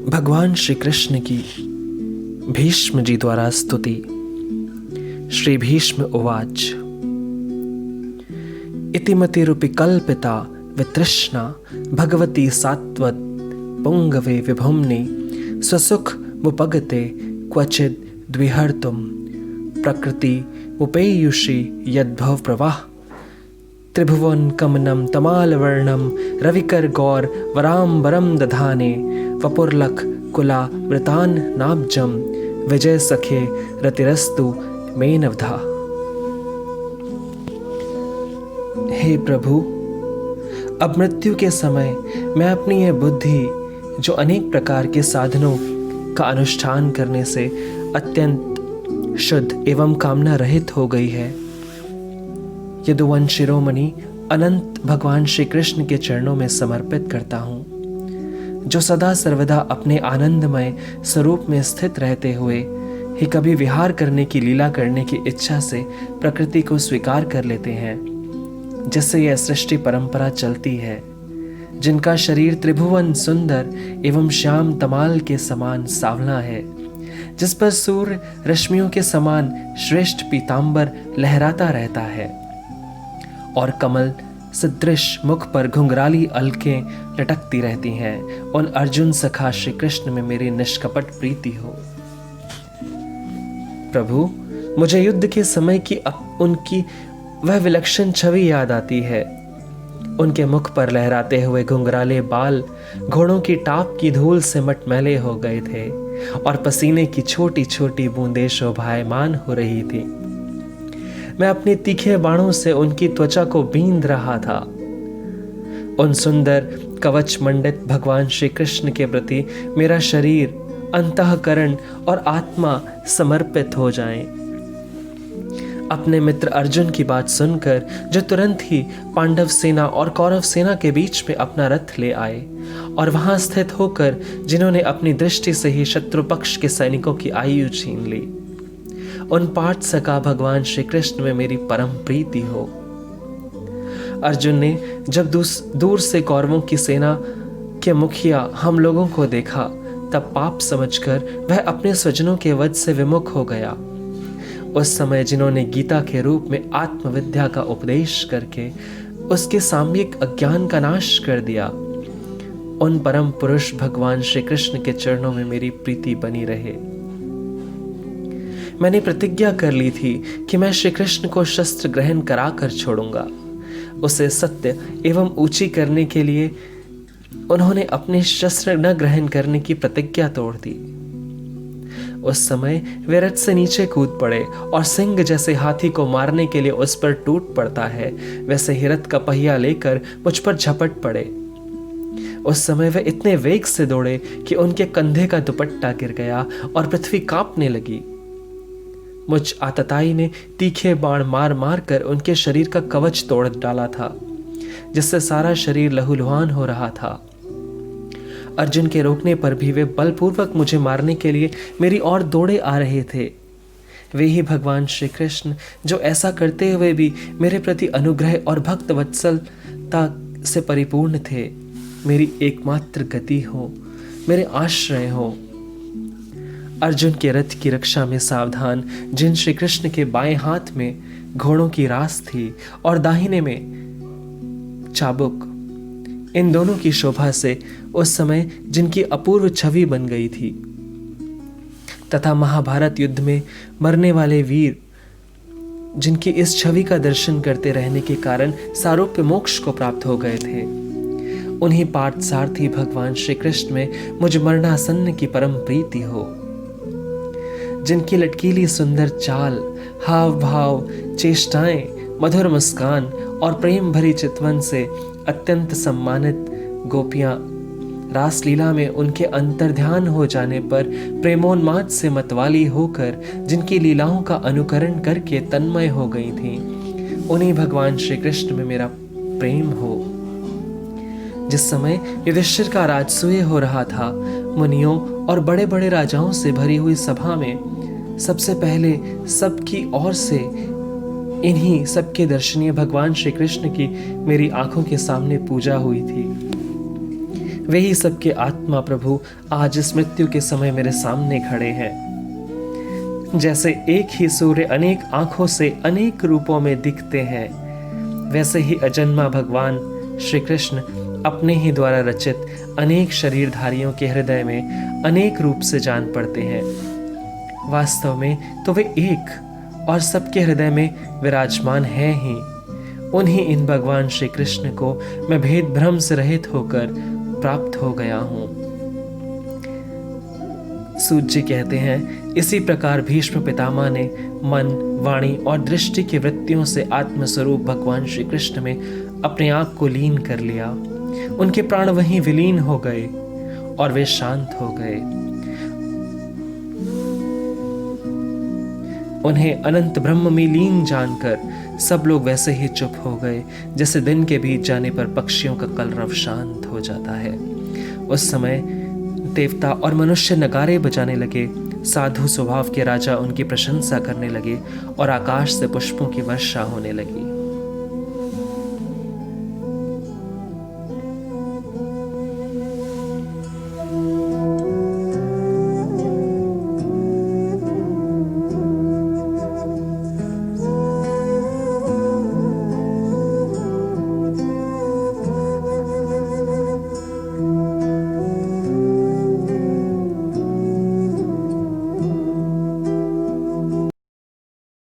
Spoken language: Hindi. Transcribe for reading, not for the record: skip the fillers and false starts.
भगवान श्री कृष्ण की भीष्म जी द्वारा स्तुति। श्री भीष्म उवाच। इतिमतिरुपि कल्पिता वितृष्णा भगवती सात्वत पुंगवे विभुम्नि स्वसुख मुपगते क्वचिद द्विहर्तुम प्रकृति उपेयुषी यद्भव प्रवाह त्रिभुवन कमनम तमालवर्णम रविकर गौर वराम्बरम दधाने वपुर्लख कुला वृतान नाब्जम विजय सखे रतिरस्तु मेनवधा। हे प्रभु, अब मृत्यु के समय मैं अपनी यह बुद्धि जो अनेक प्रकार के साधनों का अनुष्ठान करने से अत्यंत शुद्ध एवं कामना रहित हो गई है, यदुवन शिरोमणि अनंत भगवान श्री कृष्ण के चरणों में समर्पित करता हूँ, जो सदा सर्वदा अपने आनंदमय स्वरूप में स्थित रहते हुए ही कभी विहार करने की लीला करने की इच्छा से प्रकृति को स्वीकार कर लेते हैं, जिससे यह सृष्टि परंपरा चलती है, जिनका शरीर त्रिभुवन सुंदर एवं श्याम तमाल के समान सांवला है, जिस पर सूर्य रश्मियों के समान श्रेष्ठ पीतांबर लहराता रहता है और कमल सदृश मुख पर घुंघराली अलकें लटकती रहती हैं, उन अर्जुन सखा श्री कृष्ण में मेरी निष्कपट प्रीति हो। प्रभु, मुझे युद्ध के समय की उनकी वह विलक्षण छवि याद आती है। उनके मुख पर लहराते हुए घुंघराले बाल घोड़ों की टाप की धूल से मटमैले हो गए थे और पसीने की छोटी छोटी बूंदें शोभायमान हो रही थी। मैं अपने तीखे बाणों से उनकी त्वचा को बींध रहा था। उन सुंदर कवच मंडित भगवान श्री कृष्ण के प्रति मेरा शरीर, अंतःकरण और आत्मा समर्पित हो जाएं। अपने मित्र अर्जुन की बात सुनकर जो तुरंत ही पांडव सेना और कौरव सेना के बीच में अपना रथ ले आए और वहां स्थित होकर जिन्होंने अपनी दृष्टि से ही शत्रु पक्ष के सैनिकों की आयु छीन ली, उन पाठ सका भगवान श्री कृष्ण में मेरी परम प्रीति हो। अर्जुन ने जब दूर से कौरवों की सेना के मुखिया हम लोगों को देखा, तब पाप समझकर वह अपने स्वजनों के वध से विमुख हो गया। उस समय जिन्होंने गीता के रूप में आत्मविद्या का उपदेश करके उसके सामयिक अज्ञान का नाश कर दिया, उन परम पुरुष भगवान श्री कृष्ण के चरणों में मेरी प्रीति बनी रहे। मैंने प्रतिज्ञा कर ली थी कि मैं श्री कृष्ण को शस्त्र ग्रहण करा कर छोड़ूंगा। उसे सत्य एवं ऊंची करने के लिए उन्होंने अपने शस्त्र न ग्रहण करने की प्रतिज्ञा तोड़ दी। उस समय वे रथ से नीचे कूद पड़े और सिंह जैसे हाथी को मारने के लिए उस पर टूट पड़ता है, वैसे ही रथ का पहिया लेकर मुझ पर झपट पड़े। उस समय वे इतने वेग से दौड़े कि उनके कंधे का दुपट्टा गिर गया और पृथ्वी कांपने लगी। मुझ आतताई ने तीखे बाण मार मार कर उनके शरीर का कवच तोड़ डाला था, जिससे सारा शरीर लहूलुहान हो रहा था। अर्जुन के रोकने पर भी वे बलपूर्वक मुझे मारने के लिए मेरी ओर दौड़े आ रहे थे। वे ही भगवान श्री कृष्ण जो ऐसा करते हुए भी मेरे प्रति अनुग्रह और भक्त वत्सलता से परिपूर्ण थे, मेरी एकमात्र गति हो, मेरे आश्रय हो। अर्जुन के रथ की रक्षा में सावधान जिन श्री कृष्ण के बाएं हाथ में घोड़ों की रास थी और दाहिने में चाबुक, इन दोनों की शोभा से उस समय जिनकी अपूर्व छवि बन गई थी, तथा महाभारत युद्ध में मरने वाले वीर जिनकी इस छवि का दर्शन करते रहने के कारण सारूप्य मोक्ष को प्राप्त हो गए थे, उन्हीं पार्थ सारथी भगवान श्री कृष्ण में मुझ मरणासन्न की परम प्रीति हो। जिनकी लटकीली सुंदर चाल, हाव भाव, चेष्टाएं, मधुर मुस्कान और प्रेम भरी चितवन से अत्यंत सम्मानित गोपियां रासलीला में उनके अंतर्ध्यान हो जाने पर प्रेमोन्माद से मतवाली होकर जिनकी लीलाओं का अनुकरण करके तन्मय हो गई थीं, उन्हीं भगवान श्री कृष्ण में मेरा प्रेम हो। जिस समय युधिष्ठिर का राजसूय हो रहा था, मुनियों और बड़े बड़े राजाओं से भरी हुई सभा में सबसे पहले सबकी ओर से इन्हीं सबके दर्शनीय भगवान श्री कृष्ण की मेरी आंखों के सामने पूजा हुई थी। वे ही सबके आत्मा प्रभु आज इस मृत्यु के समय मेरे सामने खड़े हैं। जैसे एक ही सूर्य अनेक आंखों से अनेक रूपों में दिखते हैं, वैसे ही अजन्मा भगवान श्री कृष्ण अपने ही द्वारा रचित अनेक शरीरधारियों के हृदय में अनेक रूप से जान पड़ते हैं। वास्तव में तो वे एक और सबके हृदय में विराजमान हैं ही। उन्हीं इन भगवान श्री कृष्ण को मैं भेद भ्रम से रहित होकर प्राप्त हो गया हूं। सूत जी कहते हैं, इसी प्रकार भीष्म पितामह ने मन, वाणी और दृष्टि की वृत्तियों से आत्मस्वरूप भगवान श्री कृष्ण में अपने आप को लीन कर लिया। उनके प्राण वहीं विलीन हो गए और वे शांत हो गए। उन्हें अनंत ब्रह्म में लीन जानकर सब लोग वैसे ही चुप हो गए जैसे दिन के बीत जाने पर पक्षियों का कलरव शांत हो जाता है। उस समय देवता और मनुष्य नगारे बजाने लगे, साधु स्वभाव के राजा उनकी प्रशंसा करने लगे और आकाश से पुष्पों की वर्षा होने लगी।